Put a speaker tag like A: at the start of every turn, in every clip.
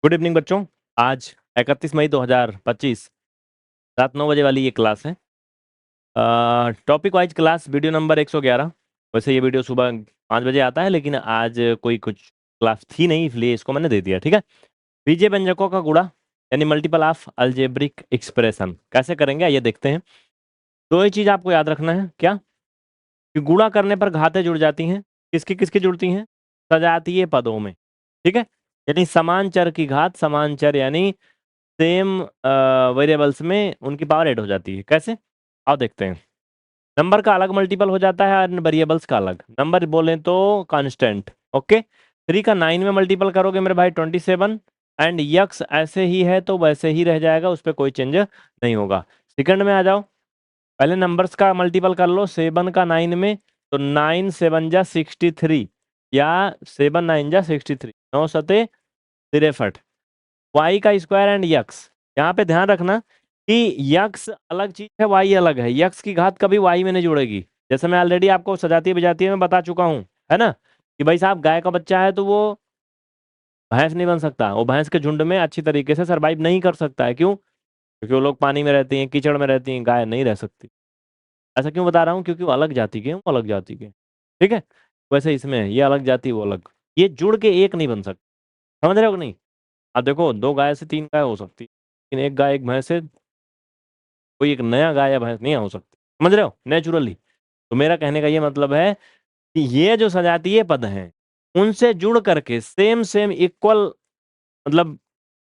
A: Good evening बच्चों। आज 31 मई 2025 रात 9 बजे वाली ये क्लास है। Topic wise class video number 111। वैसे ये वीडियो सुबह 5 बजे आता है, लेकिन आज कोई कुछ क्लास थी नहीं, इसलिए इसको मैंने दे दिया। ठीक है। बीजे व्यंजकों का गुणा यानी मल्टीपल ऑफ अलजेब्रिक एक्सप्रेशन कैसे करेंगे, ये देखते हैं। दो ही चीज आपको याद रखना है, क्या कि गुणा करने पर घातें जुड़ जाती हैं। किसकी किसकी जुड़ती हैं? सजातीय पदों में। ठीक है। यानी समान चर की घात समान चर यानी सेम वेरिएबल्स में उनकी पावर ऐड हो जाती है। कैसे? आओ देखते हैं। नंबर का अलग मल्टीपल हो जाता है और वेरिएबल्स का अलग। नंबर बोले तो कांस्टेंट। ओके। 3 का 9 में मल्टीपल करोगे मेरे भाई 27, एंड यक्स ऐसे ही है तो वैसे ही रह जाएगा, उस पर कोई चेंज नहीं होगा। सेकंड में आ जाओ। पहले नंबर्स का मल्टीपल कर लो। 7 का 9 में तो 9 7 जा 63, या 7 9 जा 63, 9 सते 63। वाई का स्क्वायर एंड यक्स। यहाँ पे ध्यान रखना कि यक्स अलग चीज है, वाई अलग है। यक्स की घात कभी वाई में नहीं जुड़ेगी, जैसे मैं ऑलरेडी आपको सजातीय विजातीय में बता चुका हूँ, है ना, कि भाई साहब गाय का बच्चा है तो वो भैंस नहीं बन सकता। वो भैंस के झुंड में अच्छी तरीके से सरवाइव नहीं कर सकता है। क्यों? क्योंकि वो लोग पानी में रहती हैं, कीचड़ में रहती हैं, गाय नहीं रह सकती। ऐसा क्यों बता रहा हूँ? क्योंकि वो अलग जाति के हैं, वो अलग जाति के हैं। ठीक है। वैसे इसमें ये अलग जाति, वो अलग, ये जुड़ के एक नहीं बन सकता। समझ रहे हो कि नहीं? अब देखो, 2 गाय से 3 गाय हो सकती है, लेकिन एक गाय एक भैंस से कोई एक नया गाय या भैंस नहीं हो सकती। समझ रहे हो? नेचुरली। तो मेरा कहने का ये मतलब है कि ये जो सजातीय पद हैं उनसे जुड़ करके सेम सेम इक्वल, मतलब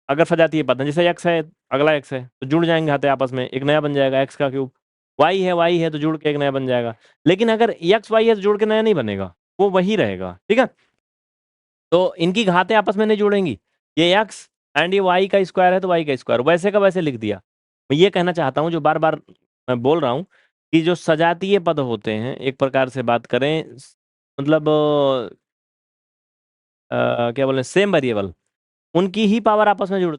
A: अगर सजातीय पद है, जैसे एक्स है, अगला एक्स है तो जुड़ जाएंगे हाथे आपस में, एक नया बन जाएगा एक्स का क्यूब। वाई है तो जुड़ के एक नया बन जाएगा। लेकिन अगर एक्स वाई है तो जुड़ के नया नहीं बनेगा, वो वही रहेगा। ठीक है। तो इनकी घातें आपस में नहीं जुड़ेंगी। ये एक्स एंड ये वाई का स्क्वायर है तो वाई का स्क्वायर वैसे का वैसे लिख दिया। मैं ये कहना चाहता हूँ, जो बार बार मैं बोल रहा हूँ, कि जो सजातीय पद होते हैं, एक प्रकार से बात करें, मतलब क्या बोले, सेम वेरिएबल, उनकी ही पावर आपस में जुड़,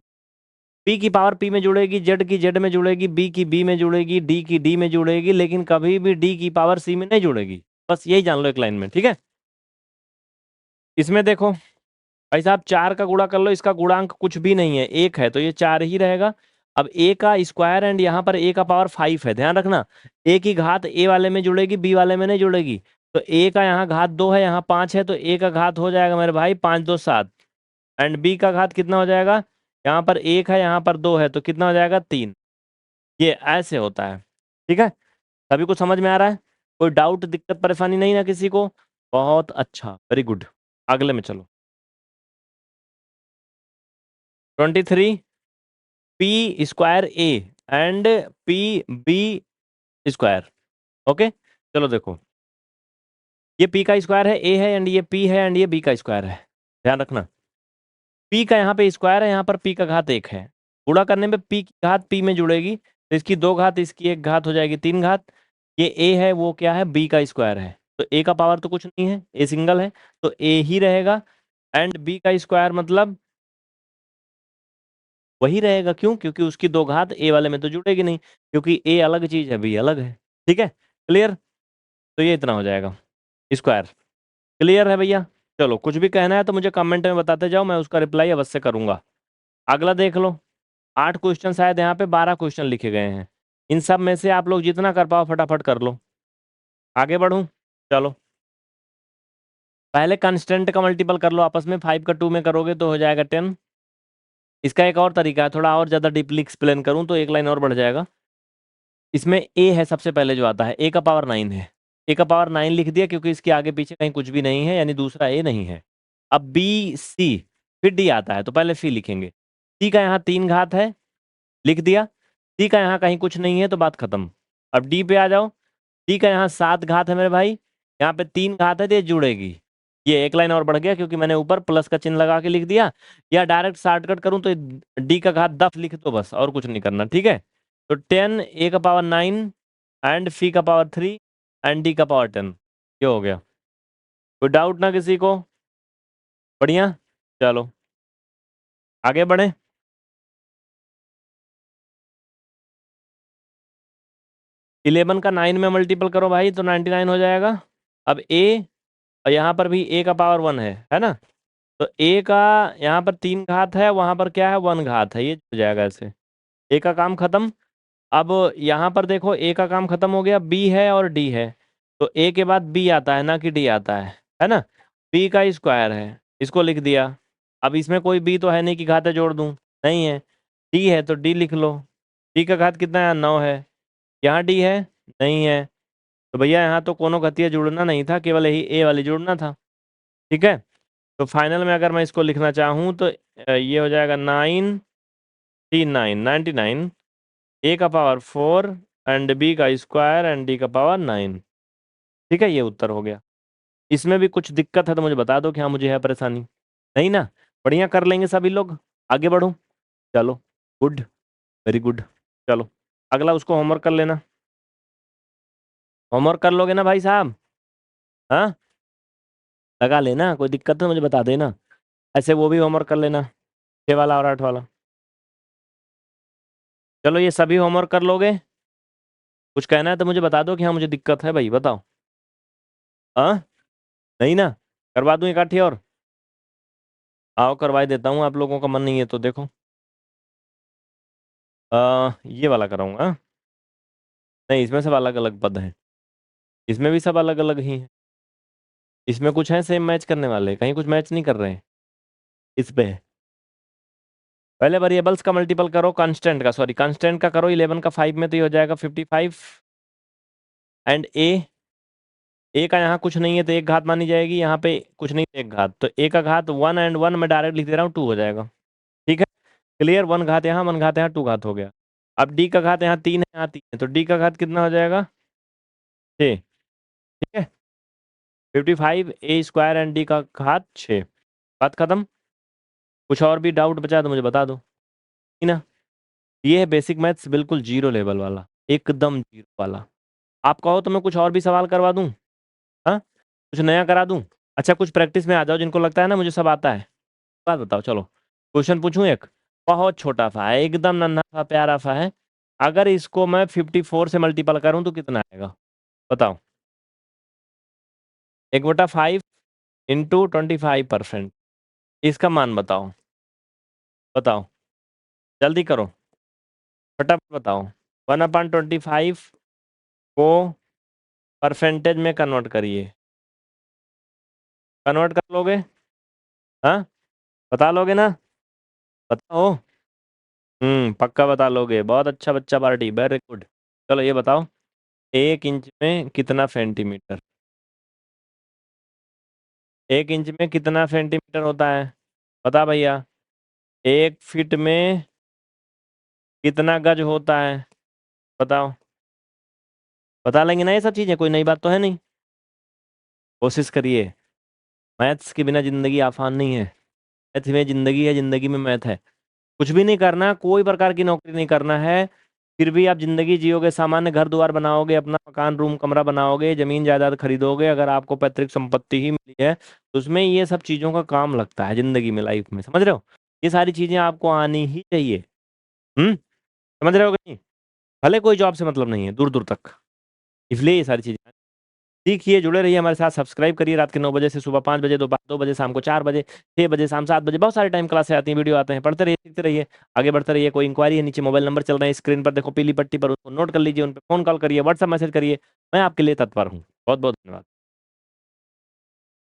A: पी की पावर पी में जुड़ेगी, जेड की जेड में जुड़ेगी, बी की बी में जुड़ेगी, डी की डी में जुड़ेगी, लेकिन कभी भी डी की पावर सी में नहीं जुड़ेगी। बस यही जान लो एक लाइन में। ठीक है। इसमें देखो भाई साहब, 4 का गुणा कर लो, इसका गुणांक कुछ भी नहीं है, 1 है, तो ये 4 ही रहेगा। अब ए का स्क्वायर एंड यहाँ पर ए का पावर 5 है, ध्यान रखना। ए की घात ए वाले में जुड़ेगी, बी वाले में नहीं जुड़ेगी। तो ए का यहाँ घात 2 है, यहाँ 5 है, तो ए का घात हो जाएगा मेरे भाई 5 2 7। एंड बी का घात कितना हो जाएगा? यहाँ पर 1 है, यहाँ पर 2 है, तो कितना हो जाएगा? 3। ये ऐसे होता है। ठीक है। सभी को समझ में आ रहा है? कोई डाउट, दिक्कत, परेशानी नहीं ना किसी को? बहुत अच्छा, वेरी गुड। अगले में चलो। 23 P square A and P B square. Okay. चलो देखो, ये पी का स्क्वायर है, ए है, एंड ये पी है, एंड ये बी का स्क्वायर है। ध्यान रखना, पी का यहाँ पे स्क्वायर है, यहाँ पर पी का घात 1 है। गुणा करने में पी की घात पी में जुड़ेगी, तो इसकी 2 घात, इसकी 1 घात हो जाएगी 3 घात। ये ए है, वो क्या है? बी का स्क्वायर है। तो ए का पावर तो कुछ नहीं है, ए सिंगल है, तो ए ही रहेगा। एंड बी का स्क्वायर मतलब वही रहेगा। क्यों? क्योंकि उसकी 2 घात ए वाले में तो जुड़ेगी नहीं, क्योंकि ए अलग चीज है, बी अलग है। ठीक है। क्लियर? तो ये इतना हो जाएगा स्क्वायर। क्लियर है भैया? चलो, कुछ भी कहना है तो मुझे कमेंट में बताते जाओ, मैं उसका रिप्लाई अवश्य करूंगा। अगला देख लो। 8 क्वेश्चन शायद, यहाँ पे 12 क्वेश्चन लिखे गए हैं। इन सब में से आप लोग जितना कर पाओ फटाफट कर लो। आगे बढ़ूं? चलो, पहले कंस्टेंट का मल्टीपल कर लो आपस में। 5 का 2 में करोगे तो हो जाएगा 10। इसका एक और तरीका है, थोड़ा और ज़्यादा डीपली एक्सप्लेन करूँ तो एक लाइन और बढ़ जाएगा। इसमें ए है सबसे पहले जो आता है, ए का पावर 9 है। ए का पावर 9 लिख दिया क्योंकि इसके आगे पीछे कहीं कुछ भी नहीं है, यानी दूसरा ए नहीं है। अब बी सी, फिर डी आता है, तो पहले सी लिखेंगे। सी का यहाँ 3 घात है, लिख दिया। सी का यहाँ कहीं कुछ नहीं है, तो बात खत्म। अब डी पे आ जाओ। डी का यहाँ 7 घात है मेरे भाई, यहाँ पे 3 घात है, तो ये जुड़ेगी। ये एक लाइन और बढ़ गया क्योंकि मैंने ऊपर प्लस का चिन्ह लगा के लिख दिया। या डायरेक्ट शॉर्टकट करूँ तो डी का घात 10 लिख दो बस, और कुछ नहीं करना। ठीक है। तो 10, ए का पावर 9 एंड फी का पावर 3 एंड डी का पावर 10। ये हो गया। कोई डाउट ना किसी को? बढ़िया। चलो आगे बढ़े। 11 का 9 में मल्टीपल करो भाई तो 99 हो जाएगा। अब ए, और यहाँ पर भी ए का पावर 1 है ना, तो ए का यहाँ पर 3 घात है, वहां पर क्या है 1 घात है, ये हो जाएगा ऐसे। ए का काम खत्म। अब यहाँ पर देखो ए का काम खत्म हो गया, बी है और डी है, तो ए के बाद बी आता है ना कि डी आता है ना। बी का स्क्वायर है, इसको लिख दिया। अब इसमें कोई बी तो है नहीं कि घाते जोड़ दूं, नहीं है। डी है तो डी लिख लो। डी का घात कितना है 9 है। यहाँ डी है नहीं है, तो भैया यहाँ तो कोनो घातीय जुड़ना नहीं था, केवल यही ए वाली जुड़ना था। ठीक है, तो फाइनल में अगर मैं इसको लिखना चाहूँ तो ये हो जाएगा 99 ए का पावर 4 एंड बी का स्क्वायर एंड डी का पावर 9। ठीक है, ये उत्तर हो गया। इसमें भी कुछ दिक्कत है तो मुझे बता दो कि हाँ मुझे है परेशानी, नहीं ना। बढ़िया कर लेंगे सभी लोग, आगे बढ़ो। चलो, गुड, वेरी गुड। चलो अगला उसको होमवर्क कर लेना। होमवर्क कर लोगे ना भाई साहब? हाँ, लगा लेना, कोई दिक्कत है मुझे बता देना। ऐसे वो भी होमवर्क कर लेना, 6 वाला और 8 वाला। चलो ये सभी होमवर्क कर लोगे? कुछ कहना है तो मुझे बता दो कि हाँ मुझे दिक्कत है, भाई बताओ। हाँ, नहीं ना, करवा दूँ एक आठी और? आओ करवा ही देता हूँ, आप लोगों का मन नहीं है तो देखो। ये वाला कराऊंगा। नहीं, इसमें सब अलग अलग पद हैं, इसमें भी सब अलग अलग ही हैं। इसमें कुछ है सेम मैच करने वाले, कहीं कुछ मैच नहीं कर रहे हैं इस पे। पहले वेरिएबल्स का मल्टीपल करो, कांस्टेंट का, सॉरी कांस्टेंट का करो 11 का 5 में, तो ये हो जाएगा 55। एंड ए का यहाँ कुछ नहीं है तो एक घात मानी जाएगी, यहाँ पे कुछ नहीं एक घात, तो ए का घात 1 एंड 1 मैं डायरेक्ट लिख दे रहा हूँ 2 हो जाएगा। ठीक है, क्लियर। 1 घात यहाँ, 1 घात यहाँ, 2 घात हो गया। अब डी का घात यहाँ 3 है, यहाँ 3 है, तो डी का घात कितना हो जाएगा 6। ठीक है, 55 ए स्क्वायर एंड डी का घात 6। बात खत्म। कुछ और भी डाउट बचा तो मुझे बता दो, ठीक ना। ये है बेसिक मैथ्स, बिल्कुल जीरो लेवल वाला, एकदम जीरो वाला। आप कहो तो मैं कुछ और भी सवाल करवा दूं, हाँ कुछ नया करा दूं। अच्छा, कुछ प्रैक्टिस में आ जाओ जिनको लगता है ना मुझे सब आता है। बात बताओ, चलो क्वेश्चन पूछूं एक, बहुत छोटा सा है, एकदम नन्हा सा प्यारा सा है। अगर इसको मैं 54 से मल्टीपल करूं तो कितना आएगा बताओ? 1/5 इंटू 25%, इसका मान बताओ, बताओ जल्दी करो, फटाफट बताओ। 1/25 को परसेंटेज में कन्वर्ट करिए। कन्वर्ट कर लोगे? हाँ, बता लोगे ना? बताओ। पक्का बता लोगे, बहुत अच्छा बच्चा पार्टी, वेरी गुड। चलो ये बताओ, 1 इंच में कितना सेंटीमीटर? 1 इंच में कितना सेंटीमीटर होता है? बता भैया। 1 फीट में कितना गज होता है? बताओ। बता लेंगे ना ये सब चीज़ें, कोई नई बात तो है नहीं। कोशिश करिए, मैथ्स के बिना ज़िंदगी आसान नहीं है। मैथ में ज़िंदगी है, ज़िंदगी में मैथ है। कुछ भी नहीं करना, कोई प्रकार की नौकरी नहीं करना है, फिर भी आप ज़िंदगी जियोगे, सामान्य घर द्वार बनाओगे, अपना मकान रूम कमरा बनाओगे, ज़मीन जायदाद खरीदोगे, अगर आपको पैतृक संपत्ति ही मिली है तो उसमें ये सब चीज़ों का काम लगता है ज़िंदगी में, लाइफ में, समझ रहे हो? ये सारी चीज़ें आपको आनी ही चाहिए। समझ रहे हो कि नहीं? भले कोई जॉब से मतलब नहीं है दूर दूर तक, इसलिए ये सारी चीज़ें सीखिए, जुड़े रहिए हमारे साथ, सब्सक्राइब करिए। रात के 9 बजे से सुबह 5 बजे, दोपहर 2 बजे, शाम को 4 बजे, 6 बजे, शाम 7 बजे, बहुत सारे टाइम क्लासें आती हैं, वीडियो आते हैं, पढ़ते रहिए, सीखते रहिए, आगे बढ़ते रहिए। कोई इंक्वायरी है, नीचे मोबाइल नंबर चल रहे हैं स्क्रीन पर, देखो पीली पट्टी पर, उसको नोट कर लीजिए, उन पर फ़ोन कॉल करिए, व्हाट्सएप मैसेज करिए, मैं आपके लिए तत्पर हूँ। बहुत बहुत धन्यवाद।